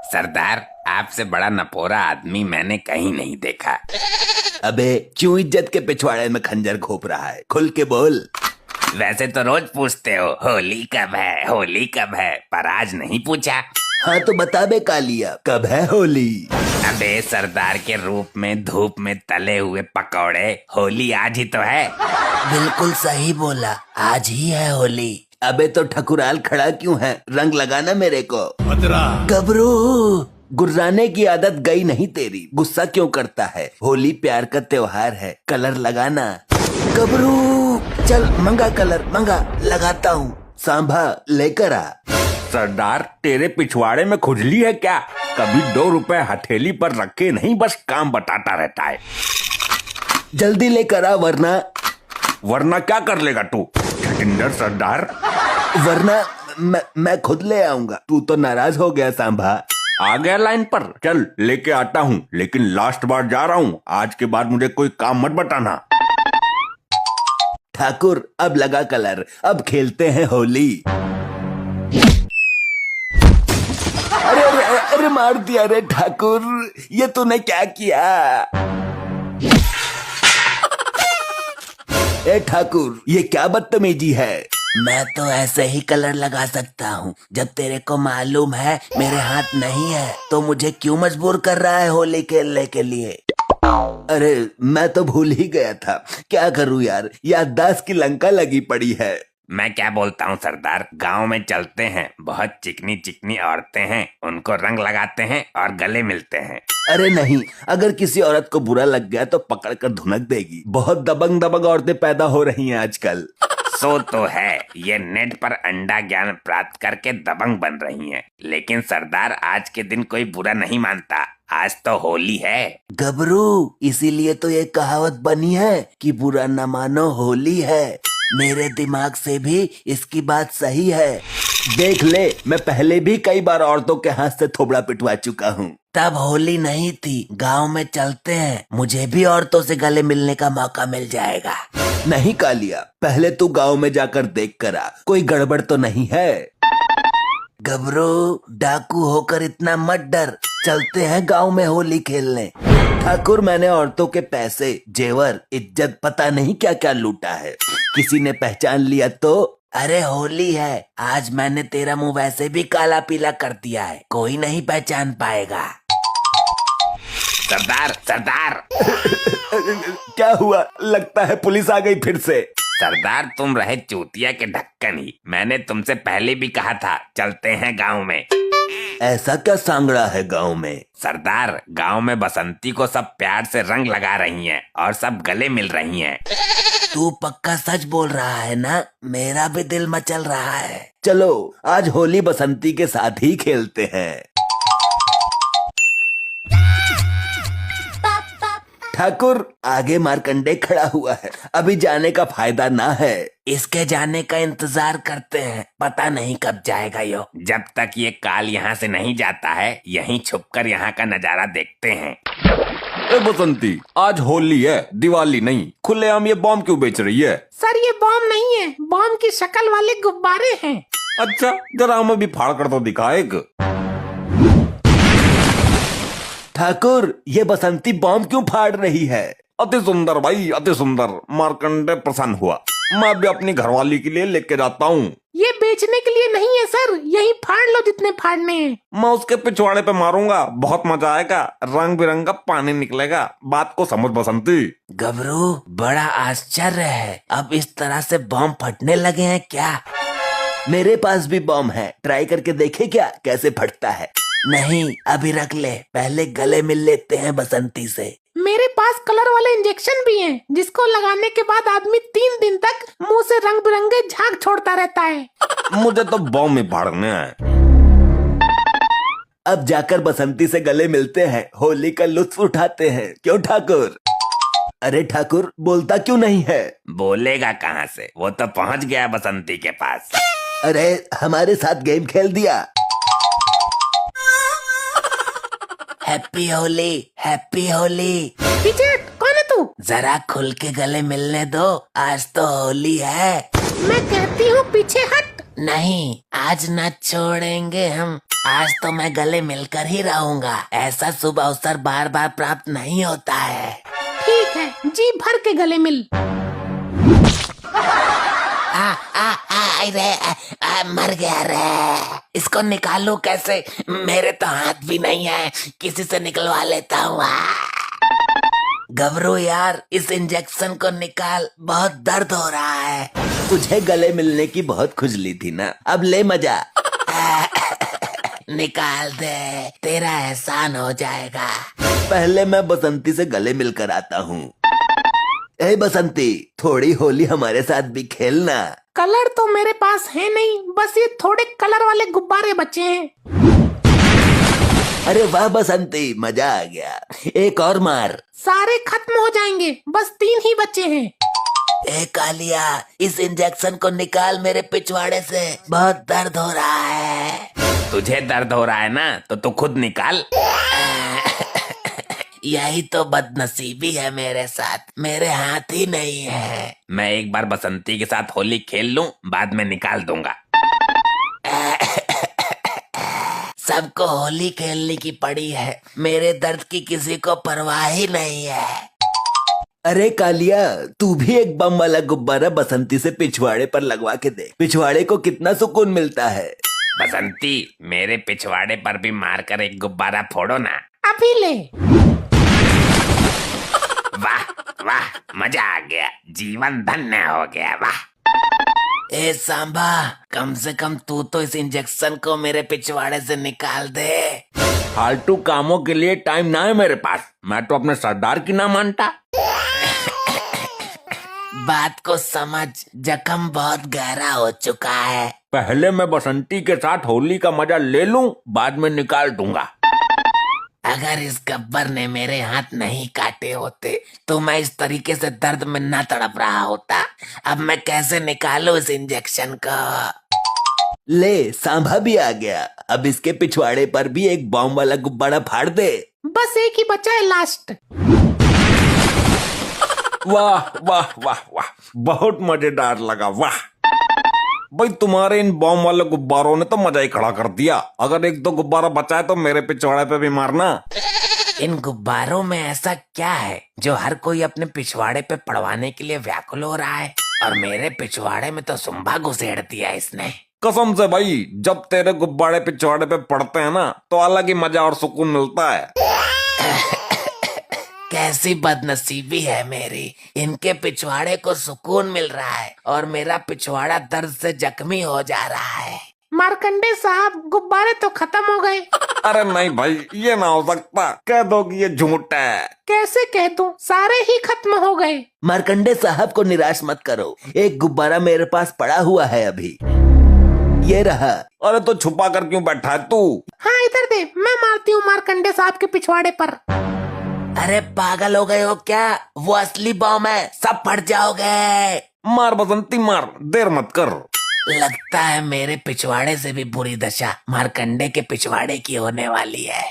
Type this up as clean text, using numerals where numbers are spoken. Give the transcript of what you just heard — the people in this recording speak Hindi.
सरदार, आपसे बड़ा नपोरा आदमी मैंने कहीं नहीं देखा। अबे क्यों इज्जत के पिछवाड़े में खंजर घोप रहा है? खुल के बोल। वैसे तो रोज पूछते हो होली कब है, होली कब है, पर आज नहीं पूछा। हाँ तो बता बे कालिया, कब है होली? अबे सरदार के रूप में धूप में तले हुए पकौड़े, होली आज ही तो है। बिल्कुल सही बोला, आज ही है होली। अबे तो ठकुराल खड़ा क्यों है? रंग लगाना मेरे को। गबरू, गुर्राने की आदत गई नहीं तेरी। गुस्सा क्यों करता है? होली प्यार का त्योहार है, कलर लगाना। गबरू चल मंगा कलर, मंगा, लगाता हूँ। सांभा लेकर आ। सरदार, तेरे पिछवाड़े में खुजली है क्या? कभी 2 रुपए हथेली पर रखे नहीं, बस काम बताता रहता है। जल्दी लेकर आ, वरना क्या कर लेगा तू? छटिंदर सरदार, वरना मैं खुद ले आऊंगा। तू तो नाराज हो गया सांभा। आ गया लाइन पर, चल लेके आता हूँ, लेकिन लास्ट बार जा रहा हूँ। आज के बाद मुझे कोई काम मत बताना। ठाकुर अब लगा कलर, अब खेलते हैं होली। अरे अरे अरे मार दिया रे ठाकुर, ये तूने क्या किया? ए ठाकुर, ये क्या बदतमीजी है? मैं तो ऐसे ही कलर लगा सकता हूँ। जब तेरे को मालूम है मेरे हाथ नहीं है, तो मुझे क्यों मजबूर कर रहा है होली खेलने के लिए? अरे मैं तो भूल ही गया था। क्या करूँ यार, याददाश्त की लंका लगी पड़ी है। मैं क्या बोलता हूँ सरदार, गांव में चलते हैं, बहुत चिकनी चिकनी औरतें हैं, उनको रंग लगाते हैं और गले मिलते हैं। अरे नहीं, अगर किसी औरत को बुरा लग गया तो पकड़ कर धुनक देगी। बहुत दबंग दबंग औरतें पैदा हो रही हैं आजकल। सो तो है, ये नेट पर अंडा ज्ञान प्राप्त करके दबंग बन रही हैं। लेकिन सरदार, आज के दिन कोई बुरा नहीं मानता, आज तो होली है। गबरू, इसीलिए तो ये कहावत बनी है कि बुरा न मानो होली है। मेरे दिमाग से भी इसकी बात सही है। देख ले, मैं पहले भी कई बार औरतों के हाथ से थोबड़ा पिटवा चुका हूँ। तब होली नहीं थी। गांव में चलते हैं, मुझे भी औरतों से गले मिलने का मौका मिल जाएगा। नहीं कालिया, पहले तू गांव में जाकर देख कर आ, कोई गड़बड़ तो नहीं है। गबरू, डाकू होकर इतना मत डर, चलते हैं गांव में होली खेलने। ठाकुर, मैंने औरतों के पैसे, जेवर, इज्जत, पता नहीं क्या क्या लूटा है। किसी ने पहचान लिया तो? अरे होली है, आज मैंने तेरा मुंह वैसे भी काला पीला कर दिया है, कोई नहीं पहचान पाएगा। सरदार सरदार क्या हुआ? लगता है पुलिस आ गई फिर से। सरदार, तुम रहे चूतिया के ढक्कन ही। मैंने तुमसे पहले भी कहा था, चलते हैं गांव में। ऐसा क्या सांगड़ा है गांव में? सरदार, गांव में बसंती को सब प्यार से रंग लगा रही हैं और सब गले मिल रही हैं। तू पक्का सच बोल रहा है ना? मेरा भी दिल मचल रहा है। चलो आज होली बसंती के साथ ही खेलते हैं। ठाकुर, आगे मार्कंडे खड़ा हुआ है, अभी जाने का फायदा ना है। इसके जाने का इंतजार करते हैं, पता नहीं कब जाएगा यो। जब तक ये काल यहाँ से नहीं जाता है, यहीं छुपकर यहाँ का नजारा देखते हैं। ए बसंती, आज होली है, दिवाली नहीं। खुलेआम ये बॉम्ब क्यों बेच रही है? सर, ये बॉम्ब नहीं है, बॉम्ब की शक्ल वाले गुब्बारे हैं। अच्छा, जरा हमें भी फाड़ कर तो दिखा एक। ठाकुर, ये बसंती बॉम्ब क्यों फाड़ रही है? अति सुंदर भाई, अति सुंदर। मार्कंडे प्रसन्न हुआ। मैं भी अपनी घरवाली के लिए लेके जाता हूँ। ये बेचने के लिए नहीं है सर, यही फाड़ लो जितने फाड़ने हैं। मैं उसके पिछवाड़े पे मारूंगा, बहुत मजा आएगा, रंग बिरंगा पानी निकलेगा। बात को समझ बसंती। गबरू, बड़ा आश्चर्य है, अब इस तरह से बॉम्ब फटने लगे हैं क्या? मेरे पास भी बॉम्ब है, ट्राई करके देखे क्या कैसे फटता है? नहीं, अभी रख ले, पहले गले मिल लेते हैं बसंती से। मेरे पास कलर वाले इंजेक्शन भी हैं, जिसको लगाने के बाद आदमी 3 दिन तक मुंह से रंग बिरंगे झाग छोड़ता रहता है। मुझे तो बॉम्ब ही फाड़ने है। अब जाकर बसंती से गले मिलते हैं, होली का लुत्फ उठाते हैं। क्यों ठाकुर? अरे ठाकुर, बोलता क्यों नहीं है? बोलेगा कहाँ से, वो तो पहुँच गया बसंती के पास। अरे हमारे साथ गेम खेल दिया। Happy Holi, happy Holi. पीछे कौन है तू? जरा खुल के गले मिलने दो, आज तो होली है। मैं कहती हूँ पीछे हट। नहीं, आज न छोड़ेंगे हम, आज तो मैं गले मिलकर ही रहूंगा। ऐसा शुभ अवसर बार बार प्राप्त नहीं होता है। ठीक है, जी भर के गले मिल। मर गया रे। इसको निकालूं कैसे? मेरे तो हाथ भी नहीं है, किसी से निकलवा लेता हूँ। घबरो यार, इस इंजेक्शन को निकाल, बहुत दर्द हो रहा है। तुझे गले मिलने की बहुत खुजली थी ना, अब ले मजा। निकाल दे, तेरा एहसान हो जाएगा। पहले मैं बसंती से गले मिलकर आता हूँ। ए बसंती, थोड़ी होली हमारे साथ भी खेलना। कलर तो मेरे पास है नहीं, बस ये थोड़े कलर वाले गुब्बारे बचे हैं। अरे वाह बसंती, मजा आ गया। एक और मार। सारे खत्म हो जाएंगे, बस 3 ही बचे हैं। ए कालिया, इस इंजेक्शन को निकाल मेरे पिछवाड़े से, बहुत दर्द हो रहा है। तुझे दर्द हो रहा है ना, तो तू खुद निकाल। यही तो बदनसीबी है मेरे साथ, मेरे हाथ ही नहीं है। मैं एक बार बसंती के साथ होली खेल लूं, बाद में निकाल दूंगा। सबको होली खेलने की पड़ी है, मेरे दर्द की किसी को परवाह ही नहीं है। अरे कालिया, तू भी एक बम वाला गुब्बारा बसंती से पिछवाड़े पर लगवा के दे। पिछवाड़े को कितना सुकून मिलता है। बसंती, मेरे पिछवाड़े पर भी मारकर एक गुब्बारा फोड़ो ना। अभी ले। वाह वाह, मजा आ गया, जीवन धन्य हो गया। वाह। ए सांबा, कम से कम तू तो इस इंजेक्शन को मेरे पिछवाड़े से निकाल दे। फालतू कामों के लिए टाइम ना है मेरे पास, मैं तो अपने सरदार की ना मानता। बात को समझ, जख्म बहुत गहरा हो चुका है। पहले मैं बसंती के साथ होली का मजा ले लूं, बाद में निकाल दूंगा। अगर इस गब्बर ने मेरे हाथ नहीं काटे होते तो मैं इस तरीके से दर्द में ना तड़प रहा होता। अब मैं कैसे निकालूं इस इंजेक्शन को? ले, सांभा भी आ गया। अब इसके पिछवाड़े पर भी एक बॉम्ब वाला गुब्बारा फाड़ दे। बस एक ही बचा है, लास्ट। वाह वाह वाह वाह, बहुत मजेदार लगा। वाह भाई, तुम्हारे इन बॉम्ब वाले गुब्बारों ने तो मजा ही खड़ा कर दिया। अगर 1-2 गुब्बारा बचा है तो मेरे पिछवाड़े पे भी मारना। इन गुब्बारों में ऐसा क्या है जो हर कोई अपने पिछवाड़े पे पड़वाने के लिए व्याकुल हो रहा है? और मेरे पिछवाड़े में तो सुंभा घुसेड़ दिया इसने। कसम से भाई, जब तेरे गुब्बारे पिछवाड़े पे पड़ते हैं ना, तो अलग ही मजा और सुकून मिलता है। कैसी बदनसीबी है मेरी, इनके पिछवाड़े को सुकून मिल रहा है और मेरा पिछवाड़ा दर्द से जख्मी हो जा रहा है। मार्कंडे साहब, गुब्बारे तो खत्म हो गए। अरे नहीं भाई, ये ना हो सकता, कह दो कि ये झूठ है। कैसे कह दूं, सारे ही खत्म हो गए। मार्कंडे साहब को निराश मत करो, एक गुब्बारा मेरे पास पड़ा हुआ है अभी, ये रहा। अरे तो छुपा कर क्यों बैठा है तू? हाँ इधर दे, मैं मारती हूँ मार्कंडे साहब के पिछवाड़े पर। अरे पागल हो गए हो क्या? वो असली बॉम्ब है, सब फट जाओगे। मार बसंती मार, देर मत कर। लगता है मेरे पिछवाड़े से भी बुरी दशा मार्कंडे के पिछवाड़े की होने वाली है।